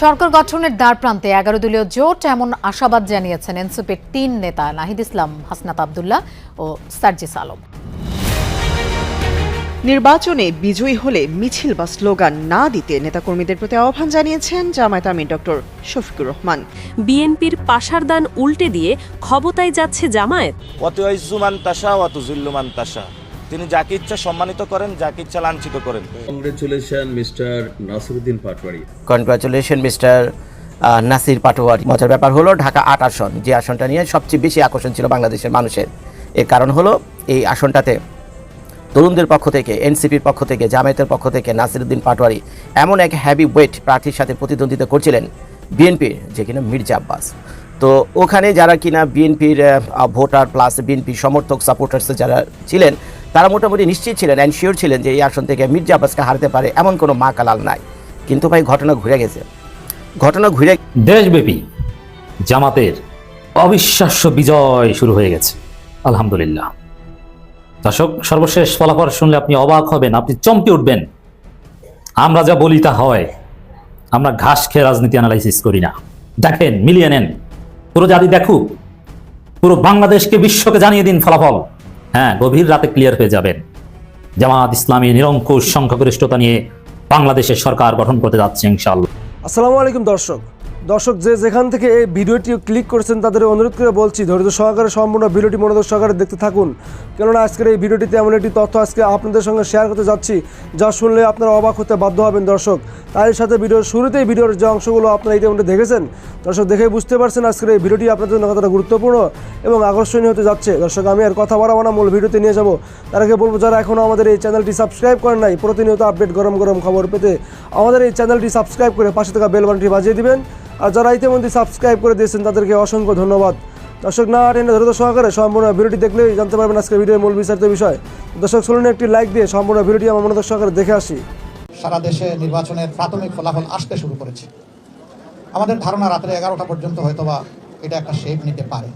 সরকার গঠনের দ্বারপ্রান্তে 11 দলীয় জোট এমন আশাবাদ জানিয়েছেন এনসিপির 3 নেতা নাহিদ ইসলাম, হাসনাত আব্দুল্লাহ ও সার্জিস আলম। নির্বাচনে বিজয়ী হলে মিছিল বা স্লোগান না দিতে নেতাকর্মীদের প্রতি আহ্বান জানিয়েছেন জামায়াত আমির ডক্টর শফিকুর রহমান। বিএনপির পাশার দান উল্টে দিয়ে ক্ষমতায় যাচ্ছে জামায়াত। তিনি যাকে ইচ্ছা সম্মানিত করেন, যাকে ইচ্ছা লাঞ্ছিত করেন। Congratulation mister Nasiruddin Patwari. Congratulation mister Nasir Patwari. মজার ব্যাপার হলো ঢাকা 8 আসন, যে আসনটা নিয়ে সবচেয়ে বেশি আকর্ষণ ছিল বাংলাদেশের মানুষের। এর কারণ হলো এই আসনটাতে তরুণদের পক্ষ থেকে, এনসিপির পক্ষ থেকে, জামায়াতের পক্ষ থেকে নাসিরউদ্দিন পাটোয়ারি এমন এক হ্যাভি ওয়েট প্রার্থীর সাথে প্রতিদ্বন্দ্বিতা করছিলেন বিএনপির, যে কিনা মির্জা আব্বাস। তো ওখানে যারা কিনা বিএনপির ভোটার প্লাস বিএনপির সমর্থক সাপোর্টার্স যারা ছিলেন, তারা মোটামুটি নিশ্চিত ছিলেন, এনশিওর ছিলেন যে এই আসন থেকে মির্জা আব্বাসকে হারতে পারে এমন কোনো মা কালাল নাই। কিন্তু ভাই ঘটনা ঘুরে গেছে। দেশব্যাপী জামাতের অবিশ্বাস্য বিজয় শুরু হয়ে গেছে, আলহামদুলিল্লাহ। দর্শক, সর্বশেষ ফলাফল শুনলে আপনি অবাক হবেন, আপনি চমকে উঠবেন। আমরা যা বলি তা হয়, আমরা ঘাস খেয়ে রাজনীতি অ্যানালাইসিস করি না। দেখেন, মিলিয়ে নেন, পুরো জাতি দেখুক, পুরো বাংলাদেশকে, বিশ্বকে জানিয়ে দিন ফলাফল। হ্যাঁ, গভীর রাতে ক্লিয়ার হয়ে যাবেন। জামাত ইসলামী নিরঙ্কুশ সংখ্যাগরিষ্ঠতা নিয়ে বাংলাদেশের সরকার গঠন করতে যাচ্ছে ইনশাআল্লাহ। আসসালামু আলাইকুম দর্শক, যে যেখান থেকে এই ভিডিওটি ক্লিক করেছেন তাদের অনুরোধ করে বলছি, ধৈর্য সহকারে সম্পূর্ণ ভিডিওটি মনোযোগ সহকারে দেখতে থাকুন। কেননা আজকের এই ভিডিওটিতে এমন একটি তথ্য আজকে আপনাদের সঙ্গে শেয়ার করতে যাচ্ছি, যা শুনলে আপনারা অবাক হতে বাধ্য হবেন দর্শক। তার সাথে ভিডিওর শুরুতেই ভিডিওর যে অংশগুলো আপনারা ইতিমধ্যে দেখেছেন দর্শক, দেখে বুঝতে পারছেন আজকের এই ভিডিওটি আপনাদের জন্য কতটা গুরুত্বপূর্ণ এবং আকর্ষণীয় হতে যাচ্ছে। দর্শক, আমি আর কথা বাড়াবো না, মূল ভিডিওতে নিয়ে যাব। তার আগে বলবো, যারা এখনও আমাদের এই চ্যানেলটি সাবস্ক্রাইব করেন নাই, প্রতিনিয়ত আপডেট গরম খবর পেতে আমাদের এই চ্যানেলটি সাবস্ক্রাইব করে পাশে থাকা বেল বাটনটি বাজিয়ে দিবেন। আর যারা ইতিমধ্যে সাবস্ক্রাইব করে দিয়েছেন তাদেরকে অসংখ্য ধন্যবাদ। দর্শক, না টেনে ধৈর্য সহকারে সম্পূর্ণ ভিডিওটি দেখলেই জানতে পারবেন আজকে ভিডিওর মূল বিস্তারিত বিষয়। দর্শক, চলুন একটি লাইক দিয়ে সম্পূর্ণ ভিডিওটি আমার মনোযোগ সহকারে দেখে আসি। সারা দেশে নির্বাচনের প্রাথমিক ফলাফল আসতে শুরু করেছে। আমাদের ধারণা রাত্রে 11টা পর্যন্ত হয়তোবা এটা একটা শেপ নিতে পারে।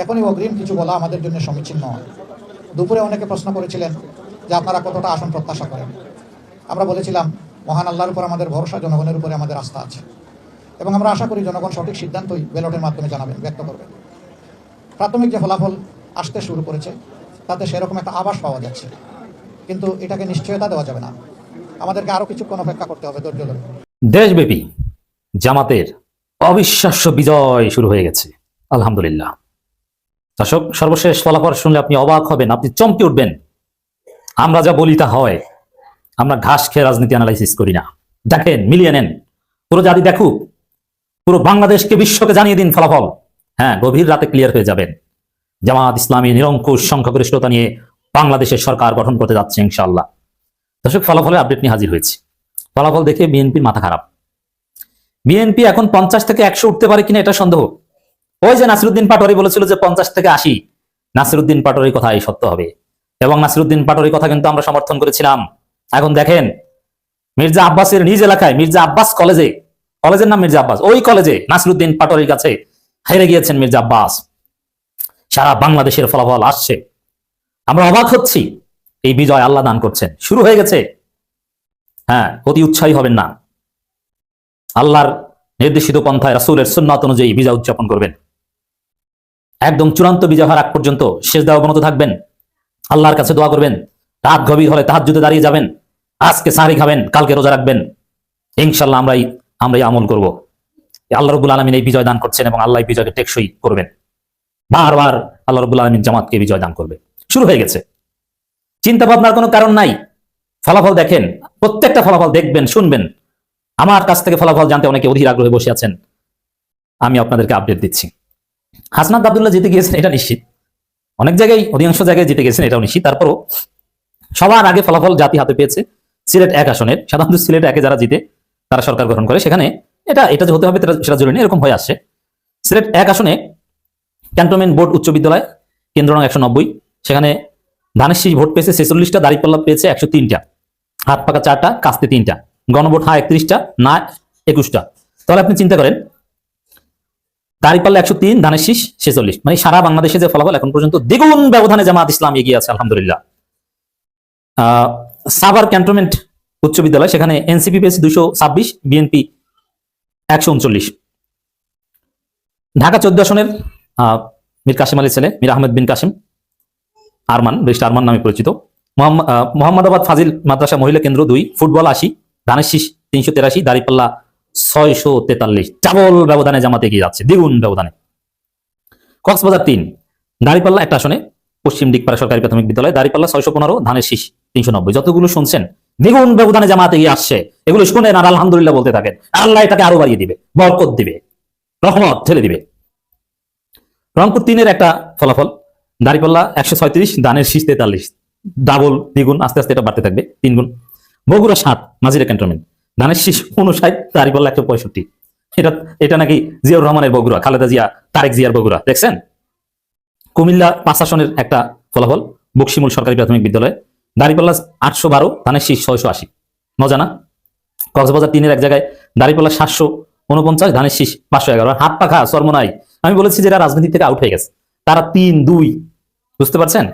এখনই অগ্রিম কিছু বলা আমাদের জন্য সমীচীন নয়। দুপুরে অনেকে প্রশ্ন করেছিলেন যে আপনারা কতটা আসন প্রত্যাশা করেন। আমরা বলেছিলাম, মহান আল্লাহর উপর আমাদের ভরসা, জনগণের উপরে আমাদের আস্থা আছে এবং আমরা আশা করি জনগণ সঠিক সিদ্ধান্তই ব্যালটের মাধ্যমে জানাবেন, ব্যক্ত করবেন। প্রাথমিক যে ফলাফল আসতে শুরু করেছে তাতে সেরকম একটা আভাস পাওয়া যাচ্ছে, কিন্তু এটাকে নিশ্চয়তা দেওয়া যাবে না। আমাদেরকে আরো কিছুক্ষণ অপেক্ষা করতে হবে, ধৈর্য ধরে। দেশব্যাপী জামাতের অবিশ্বাস্য বিজয় শুরু হয়ে গেছে, আলহামদুলিল্লাহ। দর্শক, সর্বশেষ ফলাফল শুনলে আপনি অবাক হবেন, আপনি চমকে উঠবেন। আমরা যা বলি তা হয়, আমরা ঘাস খেয়ে রাজনীতি অ্যানালাইসিস করি না। দেখেন, মিলিয়ে নেন, পুরো জাতি দেখুক, পুরো বাংলাদেশকে, বিশ্বকে জানিয়ে দিন ফলাফল। হ্যাঁ, গভীর রাতে ক্লিয়ার হয়ে যাবেন। জামাত ইসলামী নিরঙ্কুশ সংখ্যাগরিষ্ঠতা নিয়ে বাংলাদেশের সরকার গঠন করতে যাচ্ছে ইনশাআল্লাহ। দর্শক, ফলাফলের আপডেট নিয়ে হাজির হয়েছি। ফলাফল দেখে বিএনপির মাথা খারাপ। বিএনপি এখন 50 থেকে 100 উঠতে পারে কিনা এটা সন্দেহ। ওই যে নাসিরউদ্দিন পাটোয়ারি বলেছিল যে 50 থেকে 80, নাসিরউদ্দিন পাটোয়ারির কথা এই সত্য হবে, এবং নাসিরউদ্দিন পাটোয়ারির কথা কিন্তু আমরা সমর্থন করেছিলাম। এখন দেখেন, মির্জা আব্বাসের নিজ এলাকায় মির্জা আব্বাস কলেজের নাম মির্জা আব্বাস, ওই কলেজে নাসিরউদ্দিন পাটোয়ারির কাছে হেরে গিয়েছেন মির্জা আব্বাস। সারা বাংলাদেশের ফলাফল আসছে, আমরা অবাক হচ্ছি। এই বিজয় আল্লাহ দান করছেন, শুরু হয়ে গেছে। হ্যাঁ, অতি উৎসাহী হবেন না। আল্লাহর নির্দেশিত পন্থায় রাসূলের সুন্নাত অনুযায়ী বিজয় উদযাপন করবেন। একদম চূড়ান্ত বিজয় হওয়ার আগ পর্যন্ত সিজদায় অবনত থাকবেন, আল্লাহর কাছে দোয়া করবেন। রাত গভীর হলে তাহাজ্জুদে দাঁড়িয়ে যাবেন, আজকে সাহরি খাবেন, কালকে রোজা রাখবেন। ইনশাআল্লাহ আমরাই আমল করব। আল্লাহ রাব্বুল আলামিন এই বিজয় দান করছেন এবং আল্লাহ বিজয়কে টেকসই করবেন। বারবার আল্লাহ রাব্বুল আলামিন জামাতকে বিজয় দান করবে। শুরু হয়ে গেছে, চিন্তা ভাবনার কোনো কারণ নাই। ফলাফল দেখেন, প্রত্যেকটা ফলাফল দেখবেন, শুনবেন। আমার কাছ থেকে ফলাফল জানতে অনেকে অধীর আগ্রহে বসে আছেন, আমি আপনাদেরকে আপডেট দিচ্ছি। হাসনাত আব্দুল্লাহ জিতে গিয়েছেন, এটা নিশ্চিত। অনেক জায়গায়, অধিকাংশ জায়গায় জিতে গেছেন, এটাও নিশ্চিত। তারপরও সবার আগে ফলাফল জাতি হাতে পেয়েছে সিলেট 1 আসনের। সাধারণত সিলেট 1-এ যারা জিতে তারা সরকার গঠন করে, সেখানে এটা যে হতে হবে সেটা জরুরি নেই, এরকম হয়ে আসছে। সিলেট 1 আসনে ক্যান্টনমেন্ট বোর্ড উচ্চ বিদ্যালয় কেন্দ্র নং 190, সেখানে ধানের শীষ ভোট পেয়েছে 46টা, দাঁড়িপাল্লা পেয়েছে 103টা, হাত পাকা 4টা, কাস্তে 3টা, গণভোট হ্যাঁ 31টা, না 21টা। তাহলে আপনি চিন্তা করেন, দাঁড়িপাল্লা 103, ধানের শীষ 46, মানে সারা বাংলাদেশে যে ফলাফল এখন পর্যন্ত দ্বিগুণ ব্যবধানে জামাত ইসলাম এগিয়ে আছে, আলহামদুলিল্লাহ। সাভার ক্যান্টনমেন্ট উচ্চ বিদ্যালয়, সেখানে এনসিপি পেয়েছে 226, বিএনপি 139। ঢাকা 14 আসনের মীর কাসিম আলীর ছেলে মীর আহমেদ বিন কাসিম আরমান, ব্যারিস্টার আরমান নামে পরিচিত। মোহাম্মদাবাদ ফাজিল মাদ্রাসা মহিলা কেন্দ্র 2, ফুটবল 80, ধানের শীষ 383, দাঁড়িপাল্লা 643। ডাবল ব্যবধানে জামাত এগিয়ে যাচ্ছে, দ্বিগুণ ব্যবধানে। কক্সবাজার 3, দাঁড়িপাল্লা একটা আসনে পশ্চিম দিকপাড়া সরকারি প্রাথমিক বিদ্যালয়, দাঁড়িপাল্লা 615, ধানের শীষ 390। যতগুলো শুনছেন দ্বিগুণ ব্যবধানে জামাত এগিয়ে আসছে, এগুলো শুনেন আর আলহামদুলিল্লাহ বলতে থাকেন। আল্লাহ এটাকে আরো বাড়িয়ে দিবে, বরকত দিবে, রহমত ঠেলে দিবে। রংপুর 3-এর একটা ফলাফল, দাঁড়িপাল্লা 136, ধানের শীষ 43। ডাবল, দ্বিগুণ, আস্তে আস্তে এটা বাড়তে থাকবে, 3 গুণ। বগুড়া 7, মাঝিরা ক্যান্টনমেন্ট, ধানের শীষ 59, দাঁড়িপাল্লা 165। এটা নাকি জিয়াউর রহমানের বগুড়া, খালেদা জিয়া, তারেক জিয়ার বগুড়া, দেখছেন? কুমিল্লা 5 আসনের একটা ফলাফল, বকশিমুল সরকারি প্রাথমিক বিদ্যালয়, দাঁড়িপাল্লা 812, ধানের শীষ 680। মজা না? কক্সবাজার 3-এর এক জায়গায় দাঁড়িপাল্লা 749, ধানের শীষ 511। হাত পাখা সর্বনাই। আমি বলেছি যে এরা রাজনীতি থেকে আউট হয়ে গেছে, তারা 3-2, বুঝতে পারছেন?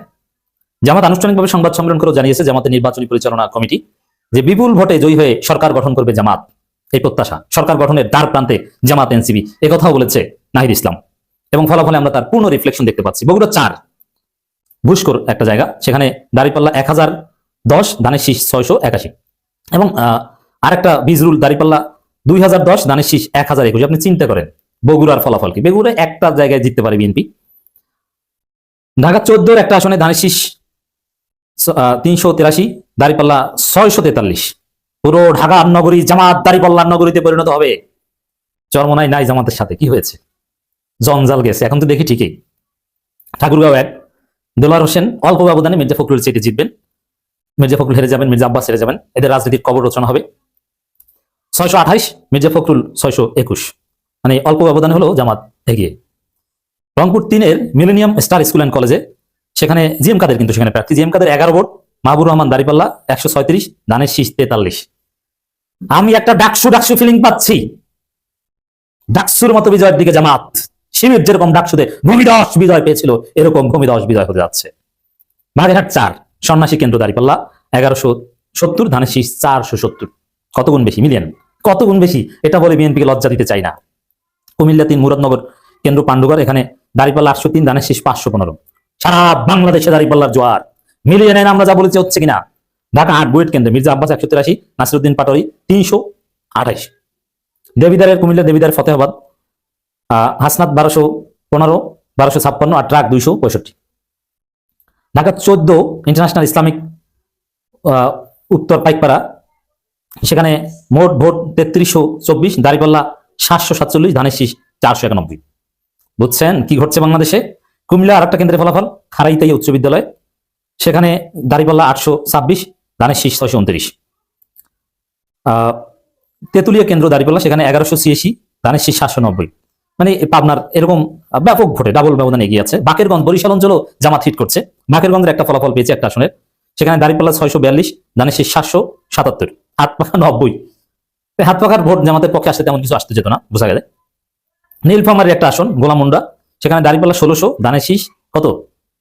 জামাত আনুষ্ঠানিকভাবে সংবাদ সম্মেলন করে জানিয়েছে জামাতের নির্বাচনী পরিচালনা কমিটি যে বিপুল ভোটে জয়ী হয়ে সরকার গঠন করবে জামাত। এই প্রত্যাশা, সরকার গঠনের দ্বার প্রান্তে জামাত, এনসিপি, একথাও বলেছে নাহিদ ইসলাম। এবং ফলাফলে আমরা তার পূর্ণ রিফ্লেকশন দেখতে পাচ্ছি। বগুড়া 4, ভুস্কর একটা জায়গা, সেখানে দাঁড়িপাল্লা 1010, ধানের শীষ 681। এবং আরেকটা বিজরুল, দাঁড়িপাল্লা 2010, ধানের শীষ 1021। আপনি চিন্তা করেন বগুড়ার ফলাফল কি? বগুড়া একটা জায়গায় জিততে পারে বিএনপি। ঢাকা 14-এর একটা আসনে ধানের শীষ 383, দাঁড়িপাল্লা 643। পুরো ঢাকা নগরী জামাত দাঁড়িপাল্লার নগরীতে পরিণত হবে। চরমনাই নাই জামাতের সাথে, কি হয়েছে? জঞ্জাল গেছে, এখন তো দেখি ঠিকই। ঠাকুরগাঁও 1, দেলোয়ার হোসেন অল্প ব্যবধানে মির্জা ফখরুল চেটে জিতবেন, মির্জা ফখরুল হেরে যাবেন, মির্জা আব্বাস হেরে যাবেন, এদের রাজনীতির কবর রচনা হবে। 628, মির্জা ফখরুল 621, মানে অল্প ব্যবধানে হলেও জামাত এগিয়ে। রংপুর 3-এর মিলেনিয়াম স্টার স্কুল অ্যান্ড কলেজে, সেখানে জিএম কাদের কিন্তু সেখানে প্রার্থী, জিএম কাদের 11 ভোট, মাহবুর রহমান দাঁড়িপাল্লা 136, ধানের শীষ 43। আমি একটা ডাকসু ফিলিং পাচ্ছি, ডাকসুর মতো বিজয়ের দিকে জামাত। শিবির যেরকম ডাকসুতে ভূমিধস বিজয় পেয়েছিল, এরকম ভূমিধস বিজয় হতে যাচ্ছে। বাগেরহাট 4, সন্ন্যাসী কেন্দ্র, দাঁড়িপাল্লা 1170, ধানের শীষ 470। কত গুণ বেশি, মিলিয়ন কত গুণ বেশি, এটা বলে বিএনপিকে লজ্জা দিতে চাই না। কুমিল্লা 3, মুরাদনগর কেন্দ্র, পান্ডুগড়, এখানে দাঁড়িপাল্লা 803, ধানের শীষ 515। সারা বাংলাদেশে দাঁড়িপাল্লার জোয়ার, মিলিয়ে নেন আমরা যা বলেছি হচ্ছে কিনা। ঢাকা 8, বুয়েট কেন্দ্রে মির্জা আব্বাস 183, নাসিরউদ্দিন পাটোয়ারি 328। দেবিদারের কুমিল্লা দেবিদার ফতেহাবাদ, হাসনাত 1215, 1256, আর ট্রাক 265। ঢাকা 14, ইন্টারন্যাশনাল ইসলামিক উত্তর পাইকপাড়া, সেখানে মোট ভোট 3324, দাঁড়িপাল্লা 747, ধানের শীষ 491। বুঝছেন কি ঘটছে বাংলাদেশে? কুমিল্লা আরেকটা কেন্দ্রের ফলাফল, খারাইতাই উচ্চ বিদ্যালয়, সেখানে দাঁড়িপাল্লা 826, ধানের শীষ 629। তেতুলিয়া কেন্দ্র দাঁড়িপাল্লা, সেখানে 1186, ধানের শীষ 790। মানে পাবনার এরকম ব্যাপক ভোটে ডাবল ব্যবধান এগিয়ে আছে। বাকেরগঞ্জ, বরিশাল অঞ্চলও জামাত হিট করছে। বাকেরগঞ্জের একটা ফলাফল পেয়েছে একটা আসনের, সেখানে দাঁড়িপাল্লা 642, ধানের শীষ 777। হাত পাখা 90। হাত পাখার ভোট জামাতের পক্ষে আসতে তেমন কিছু আসতে যেত না, বোঝা গেলে। নীলফামারীর একটা আসন, গোলামুন্ডা, সেখানে দাঁড়িপাল্লা 1600, ধানের শীষ কত?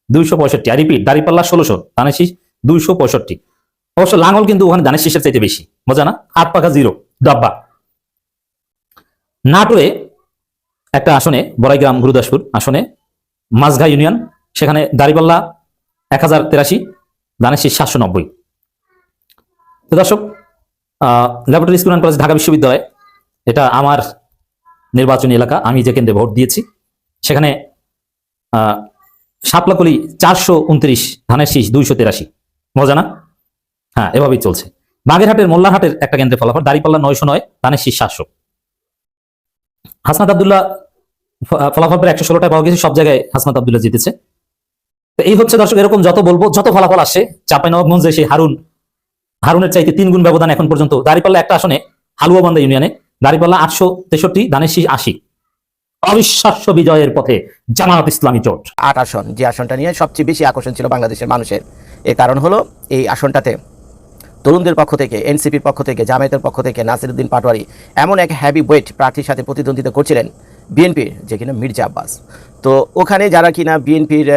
265। আর রিপিট, দাঁড়িপাল্লা 1600, ধানের শীষ 265। অবশ্য লাঙ্গল কিন্তু ওখানে ধানের শীষের চাইতে বেশি, মজা না? হাত পাখা 0, ডাব্বা। নাটোরে একটা আসনে, বড়াইগ্রাম গুরুদাসপুর আসনে, মাঝঘা ইউনিয়ন, সেখানে দাঁড়িপাল্লা 1083, ধানের শীষ 790। তো দর্শক, laboratory school and college Dhaka বিশ্ববিদ্যালয়, এটা আমার নির্বাচনী এলাকা, আমি যে কেন্দ্রে ভোট দিয়েছি, সেখানে শাপলাকলি 429, ধানের শীষ 283। মজা না? হ্যাঁ, এভাবেই চলছে। বাগেরহাটের মোল্লারহাটের একটা কেন্দ্রে ফলাফল, দাঁড়িপাল্লা 909, ধানের শীষ 700। হাসনাত আব্দুল্লাহ ফলাফল 116টায় পাওয়া গেছে, সব জায়গায় হাসনাত আব্দুল্লাহ জিতেছে। তো এই হচ্ছে দর্শক, এরকম যত বলবো, যত ফলাফল আসে, চাঁপাইনবাবগঞ্জে সেই হারুনের চাইতে 3 গুণ ব্যবধান এখন পর্যন্ত। দাঁড়িপাল্লা একটা আসনে, হালুয়াবান্ধা ইউনিয়নে, দাঁড়িপাল্লা 863, ধানের শীষ 80। অবিশ্বাস্য বিজয়ের পথে জামাত ইসলামী জোট। 8 আসন, যে আসনটা নিয়ে সবচেয়ে বেশি আকর্ষণ ছিল বাংলাদেশের মানুষের। এর কারণ হলো এই আসনটাতে তরুণদের পক্ষ থেকে, এনসিপির পক্ষ থেকে, জামায়াতের পক্ষ থেকে নাসিরউদ্দিন পাটোয়ারি এমন এক হ্যাভি ওয়েট প্রার্থীর সাথে প্রতিদ্বন্দ্বিতা করছিলেন, বিএনপির যে কিনা মির্জা আব্বাস। তো ওখানে যারা কিনা বিএনপির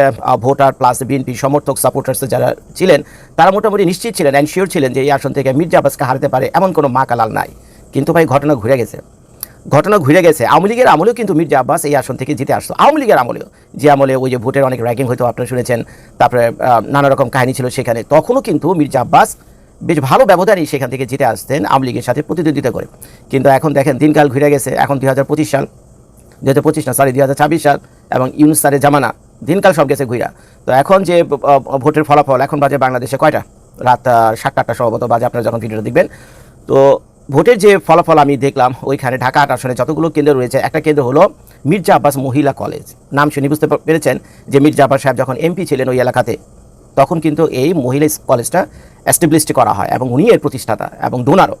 ভোটার প্লাস বিএনপির সমর্থক সাপোর্টার্স যারা ছিলেন তারা মোটামুটি নিশ্চিত ছিলেন, এনশিওর ছিলেন যে এই আসন থেকে মির্জা আব্বাসকে হারাতে পারে এমন কোনো মা কালাল নাই। কিন্তু ভাই ঘটনা ঘুরে গেছে। আওয়ামী লীগের আমলেও কিন্তু মির্জা আব্বাস এই আসন থেকে জিতে আসতো। আওয়ামী লীগের আমলেও, যে আমলে ওই যে ভোটের অনেক র্যাগিং হয়তো আপনারা শুনেছেন, তারপরে নানা রকম কাহিনী ছিল সেখানে, তখনও কিন্তু মির্জা আব্বাস বেশ ভালো ব্যবধানই সেখান থেকে জিতে আসতেন আওয়ামী লীগের সাথে প্রতিদ্বন্দ্বিতা করে। কিন্তু এখন দেখেন দিনকাল ঘুরে গেছে, এখন 2025 সাল, 2026 সাল এবং ইউনূস স্যারের জামানা, দিনকাল সব গেছে ঘুরা। তো এখন যে ভোটের ফলাফল এখন বাজে বাংলাদেশে কয়টা, রাত 7টা সম্ভবত বাজে আপনারা যখন ভিডিওটা দেখবেন। তো ভোটের যে ফলাফল আমি দেখলাম, ওইখানে ঢাকা 8 আসনে যতগুলো কেন্দ্র রয়েছে, একটা কেন্দ্র হলো মির্জা আব্বাস মহিলা কলেজ। নাম শুনে বুঝতে পেরেছেন যে মির্জা আব্বাস সাহেব যখন এমপি ছিলেন ওই এলাকাতে, তখন কিন্তু এই মহিলা কলেজটা এস্টাবলিশড করা হয় এবং উনি এর প্রতিষ্ঠাতা এবং ডোনারও।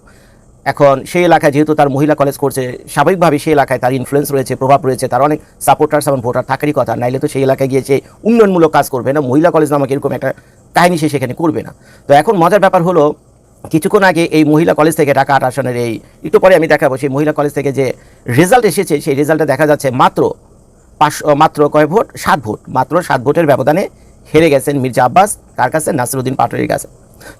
এখন সেই এলাকায় যেহেতু তার মহিলা কলেজ করছে, স্বাভাবিকভাবে সেই এলাকায় তার ইনফ্লুয়েন্স রয়েছে, প্রভাব রয়েছে, তার অনেক সাপোর্টার্স এবং ভোটার থাকারই কথা, নাইলে তো সেই এলাকায় গিয়ে সে উন্নয়নমূলক কাজ করবে না, মহিলা কলেজ নামক এরকম একটা কাহিনী সে সেখানে করবে না। তো এখন মজার ব্যাপার হলো, কিছুক্ষণ আগে এই মহিলা কলেজ থেকে ঢাকা 8 আসনের এই একটু পরে আমি দেখাবো সেই মহিলা কলেজ থেকে যে রেজাল্ট এসেছে, সেই রেজাল্টে দেখা যাচ্ছে মাত্র কয় ভোট, 7 ভোট, মাত্র 7 ভোটের ব্যবধানে হেরে গেছেন মির্জা আব্বাস। কার কাছে? নাসিরউদ্দিন পাটোয়ারির কাছে।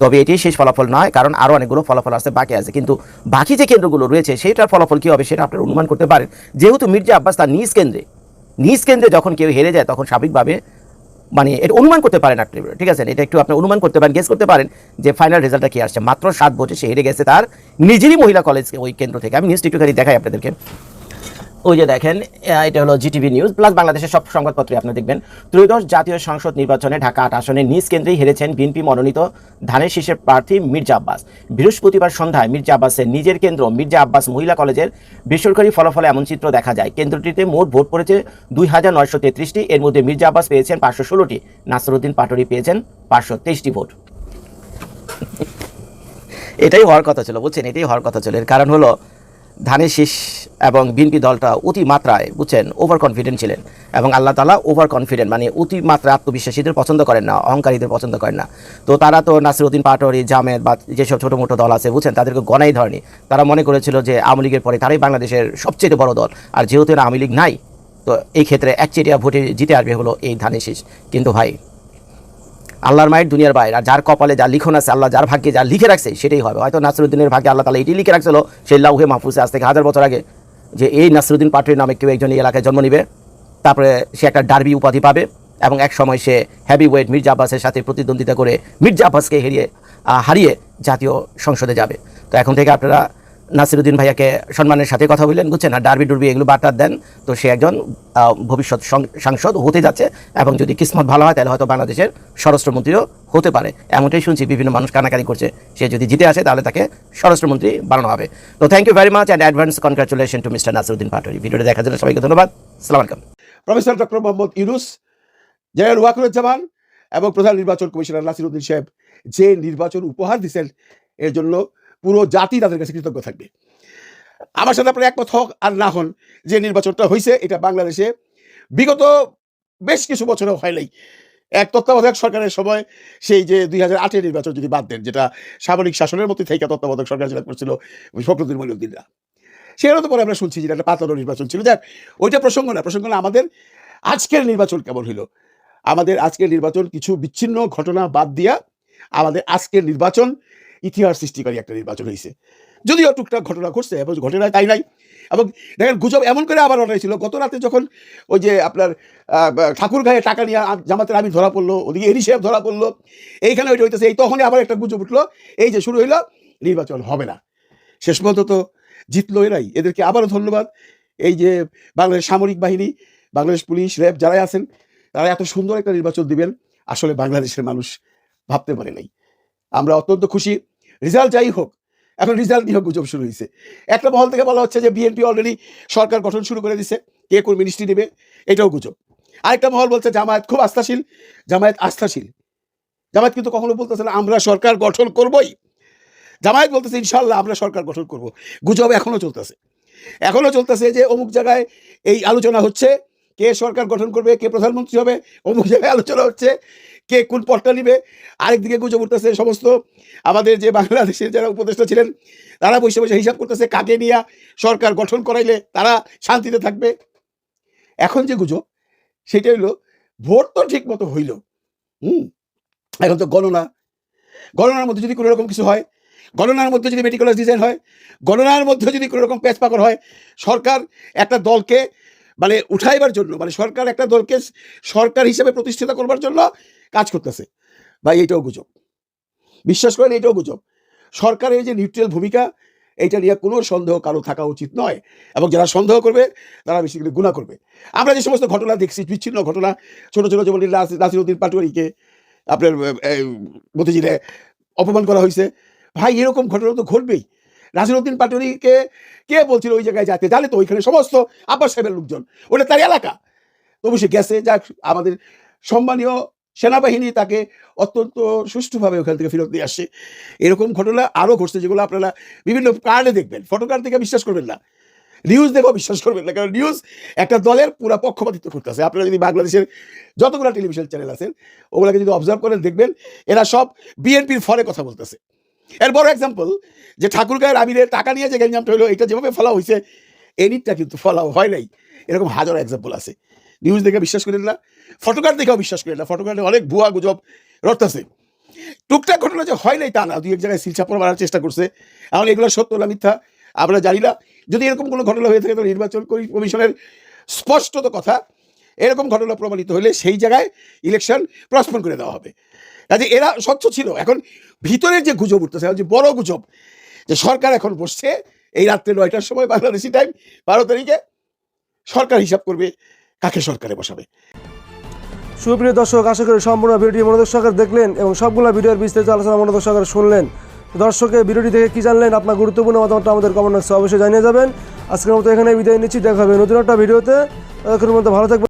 তবে এটি শেষ ফলাফল নয়, কারণ আরও অনেকগুলো ফলাফল আসতে বাকি আছে। কিন্তু বাকি যে কেন্দ্রগুলো রয়েছে সেটার ফলাফল কী হবে সেটা আপনারা অনুমান করতে পারেন। যেহেতু মির্জা আব্বাস তার নিজ কেন্দ্রে যখন কেউ হেরে যায়, তখন স্বাভাবিকভাবে মানে এটা অনুমান করতে পারেন আপনি, ঠিক আছে? এটা একটু আপনি অনুমান করতে পারেন, গেস করতে পারেন যে ফাইনাল রেজাল্টটা কী আসছে। মাত্র 7 ভোটে সে হেরে গেছে তার নিজেরই মহিলা কলেজ ওই কেন্দ্র থেকে। আমি নিউজটি একটুখানি দেখাই আপনাদেরকে। ওই যে দেখেন, এটা হলো জিটিভি নিউজ প্লাস বাংলাদেশের সব সংবাদপত্রে আপনারা দেখবেন। ত্রয়োদশ জাতীয় সংসদ নির্বাচনে ঢাকা 8 আসনে নিজ কেন্দ্রেই হেরেছেন বিএনপি মনোনীত ধানের শীষের প্রার্থী মির্জা আব্বাস। বৃহস্পতিবার সন্ধ্যায় মির্জা আব্বাসের নিজের কেন্দ্র মির্জা আব্বাস মহিলা কলেজের বেসরকারি ফলাফলে এমন চিত্র দেখা যায়। কেন্দ্রটিতে মোট ভোট পড়েছে 2933টি। এর মধ্যে মির্জা আব্বাস পেয়েছেন 516টি, নাসিরউদ্দিন পাটোয়ারি পেয়েছেন 523টি ভোট। এটাই হওয়ার কথা ছিল, বুঝছেন? এটাই হওয়ার কথা ছিল। এর কারণ হলো ধানের শীষ এবং বিএনপি দলটা অতি মাত্রায়, বুঝছেন, ওভার কনফিডেন্ট ছিলেন এবং আল্লাহ তাআলা ওভার কনফিডেন্ট মানে অতি মাত্রায় আত্মবিশ্বাসীদের পছন্দ করেন না, অহংকারীদের পছন্দ করেন না। তো তারা তো নাসিরউদ্দিন পাটোয়ারি, জামায়াত বা যেসব ছোটো মোটো দল আছে, বুঝছেন, তাদেরকে গণাই ধরেনি। তারা মনে করেছিল যে আওয়ামী লীগের পরে তারাই বাংলাদেশের সবচেয়ে বড় দল, আর যেহেতু আওয়ামী লীগ নাই, তো এই ক্ষেত্রে একচেটিয়া ভোটে জিতে আসবে হলো এই ধানের শীষ। কিন্তু ভাই, আল্লাহর মায়ের দুনিয়ার বাইরে, আর যার কপালে যা লিখন আছে, আল্লাহ যার ভাগ্যে যা লিখে রাখছে সেটাই হবে। হয়তো নাসিরউদ্দিনের ভাগ্যে আল্লাহ তাআলা এটি লিখে রাখছিল সেই লাউহে মাহফুজে আজ থেকে 1000 বছর আগে, যে এই নাসিরউদ্দিন পাটোয়ারি নামে কেউ একজন এই এলাকায় জন্ম নিবে, তারপরে সে একটা ডার্বি উপাধি পাবে এবং এক সময় সে হেভি ওয়েট মির্জা আব্বাসের সাথে প্রতিদ্বন্দ্বিতা করে মির্জা আব্বাসকে হারিয়ে জাতীয় সংসদে যাবে। তো এখন থেকে আপনারা নাসিরউদ্দিন ভাইয়াকে সম্মানের সাথে কথা বললেন, বুঝছেন, আর ডার্বি ডুরবি এগুলো বার্তা দেন। তো সে একজন ভবিষ্যৎ সাংসদ হতে যাচ্ছে এবং যদি কিসমত ভালো হয় তাহলে হয়তো বাংলাদেশের স্বরাষ্ট্রমন্ত্রীও হতে পারে, এমনটাই শুনছি। বিভিন্ন মানুষ কানাকানি করছে, সে যদি জিতে আসে তাহলে তাকে স্বরাষ্ট্রমন্ত্রী বানানো হবে। তো thank you very much and advance congratulation to mister Nasiruddin Patwari. ভিডিওটা দেখার জন্য সবাইকে ধন্যবাদ। আসসালামু আলাইকুম। Professor doctor Mohammad Yunus, general Wakeruzzaman এবং প্রধান নির্বাচন কমিশনার নাসিরউদ্দিন সাহেব যে নির্বাচন উপহার দিচ্ছেন, এর জন্য পুরো জাতি তাদের কাছে কৃতজ্ঞ থাকবে। আমার সাথে আপনারা একমত হোক আর না হন, যে নির্বাচনটা হয়েছে এটা বাংলাদেশে বিগত বেশ কিছু বছরও হয় নাই। এক তত্ত্বাবধায়ক সরকারের সময় সেই যে 2008-এর নির্বাচন যদি বাদ দেন, যেটা সামরিক শাসনের মধ্যে থেকে তত্ত্বাবধায়ক সরকার যেটা করছিল ফখরুদ্দিন মঈনুদ্দিনরা, সেগুলো তো পরে আমরা শুনছি যেটা একটা পাতানো নির্বাচন ছিল। যাক, ওইটা প্রসঙ্গ না। আমাদের আজকের নির্বাচন কেমন হইল? আমাদের আজকের নির্বাচন কিছু বিচ্ছিন্ন ঘটনা বাদ দিয়া আমাদের আজকের নির্বাচন ইতিহাস সৃষ্টিকারী একটা নির্বাচন হয়েছে। যদিও টুকটাক ঘটনা ঘটছে এবং ঘটনায় তাই নাই। এবং দেখেন, গুজব এমন করে আবার হয়েছিল গত রাতে, যখন ওই যে আপনার ঠাকুরগাঁয়ে টাকা নিয়ে জামাতের আমির ধরা পড়লো, ওদিকে এরি সাহেব ধরা পড়লো, এইখানে ওইটা হইতেছে, এই তখনই আবার একটা গুজব উঠলো, এই যে শুরু হইলো নির্বাচন হবে না। শেষ পর্যন্ত তো জিতলো এরাই। এদেরকে আবারও ধন্যবাদ। এই যে বাংলাদেশ সামরিক বাহিনী, বাংলাদেশ পুলিশ, র্যাব যারাই আছেন, তারা এত সুন্দর একটা নির্বাচন দিবেন আসলে বাংলাদেশের মানুষ ভাবতে পারে নাই। আমরা অত্যন্ত খুশি। রেজাল্ট যাই হোক, এখন রেজাল্ট নিয়ে গুজব শুরু হয়েছে। একটা মহল থেকে বলা হচ্ছে যে বিএনপি অলরেডি সরকার গঠন শুরু করে দিছে, কে কোন মিনিস্ট্রি নেবে, এটাও গুজব। আরেকটা মহল বলছে জামায়াত খুব আস্থাশীল। জামায়াত কিন্তু কখনো বলতেছে না আমরা সরকার গঠন করবই। জামায়াত বলতেছে ইনশাল্লাহ আমরা সরকার গঠন করব। গুজব এখনো চলতেছে যে অমুক জায়গায় এই আলোচনা হচ্ছে, কে সরকার গঠন করবে, কে প্রধানমন্ত্রী হবে, অমুক জায়গায় আলোচনা হচ্ছে, কে কোন পদটা নিবে। আরেকদিকে গুজব উঠতেছে সমস্ত আমাদের যে বাংলাদেশের যারা উপদেষ্টা ছিলেন, তারা বসে বসে হিসাব করতেছে কাকে নিয়ে সরকার গঠন করাইলে তারা শান্তিতে থাকবে। এখন যে গুজব সেটা হইলো ভোট তো ঠিক মতো হইল, এখন তো গণনার মধ্যে যদি কোনো রকম কিছু হয়, গণনার মধ্যে যদি মেটিকুলাস ডিজাইন হয়, গণনার মধ্যে যদি কোনো রকম প্যাচ পাকড় হয়, সরকার একটা দলকে মানে উঠাইবার জন্য, মানে সরকার একটা দলকে সরকার হিসেবে প্রতিষ্ঠিত করবার জন্য কাজ করতেছে, ভাই এটাও গুজব। বিশ্বাস করেন এটাও গুজব। সরকারের যে নিউট্রাল ভূমিকা, এইটা নিয়ে কোনো সন্দেহ কারো থাকা উচিত নয়, এবং যারা সন্দেহ করবে তারা বেশি করে গুনাহ করবে। আমরা যে সমস্ত ঘটনা দেখছি, বিচ্ছিন্ন ঘটনা, ছোট ছোট যেমন নাসিরউদ্দিন পাটোয়ারিকে আপনার মতিঝিলে অপমান করা হয়েছে, ভাই এরকম ঘটনা তো ঘটবেই। নাসিরউদ্দিন পাটোয়ারিকে কে বলছিল ওই জায়গায় যেতে? জানে তো ওইখানে সমস্ত আব্বাস সাহেবের লোকজন, ওটা তার এলাকা, তবু সে গেছে। যাক, আমাদের সম্মানীয় সেনাবাহিনী তাকে অত্যন্ত সুষ্ঠুভাবে ওখান থেকে ফেরত দিয়ে আসছে। এরকম ঘটনা আরও ঘটছে, যেগুলো আপনারা বিভিন্ন কার্ডে দেখবেন। ফটোকার্ড থেকে বিশ্বাস করবেন না, নিউজ দেখেও বিশ্বাস করবেন না, কারণ নিউজ একটা দলের পুরা পক্ষপাতিত্ব করতেছে। আপনারা যদি বাংলাদেশের যতগুলো টেলিভিশন চ্যানেল আছেন ওগুলোকে যদি অবজার্ভ করেন, দেখবেন এরা সব বিএনপির ফরে কথা বলতেছে। এর বড় এক্সাম্পল যে ঠাকুরগাঁয়ের আমিরের টাকা নিয়ে যে গ্যাঞ্জামটা হলো, এটা যেভাবে ফলা হয়েছে এনিটটা কিন্তু ফলাও হয় নাই। এরকম হাজারো এক্সাম্পল আছে। নিউজ দেখে বিশ্বাস করেন না, ফটোকার্ড দেখেও বিশ্বাস করেন না। ফটোকার্ডে অনেক ভুয়া গুজব রটতেছে। টুকটাক ঘটনা যে হয় নাই তা না, দুই এক জায়গায় শিলচাপড় মারার চেষ্টা করছে। এখন এগুলো সত্য না মিথ্যা আমরা জানি না। যদি এরকম কোনো ঘটনা হয়ে থাকে তো নির্বাচন কমিশনের স্পষ্টত কথা, এরকম ঘটনা প্রমাণিত হলে সেই জায়গায় ইলেকশন প্রস্পন করে দেওয়া হবে। কাজে এরা স্বচ্ছ ছিল। এখন ভিতরের যে গুজব উঠতেছে, যে বড় গুজব যে সরকার এখন বসছে এই রাত্রে 9টার সময় বাংলাদেশি টাইম 12 তারিখে সরকার হিসাব করবে কাকে সরকারে বসাবে। সুপ্রিয় দর্শক, আশা করি সম্পূর্ণ ভিডিওটি মনোযোগ সহকারে দেখলেন এবং সবগুলো ভিডিওর বিস্তারিত আলোচনা মনোযোগ সহকারে শুনলেন। দর্শকের ভিডিওটি দেখে কি জানলেন, আপনার গুরুত্বপূর্ণ মতামতটা আমাদের কমেন্ট বক্সে অবশ্যই জানিয়ে যাবেন। আজকের মতো এখানে বিদায় নিচ্ছি, দেখা হবে নতুন একটা ভিডিওতে। ততক্ষণের মধ্যে ভালো থাকবেন।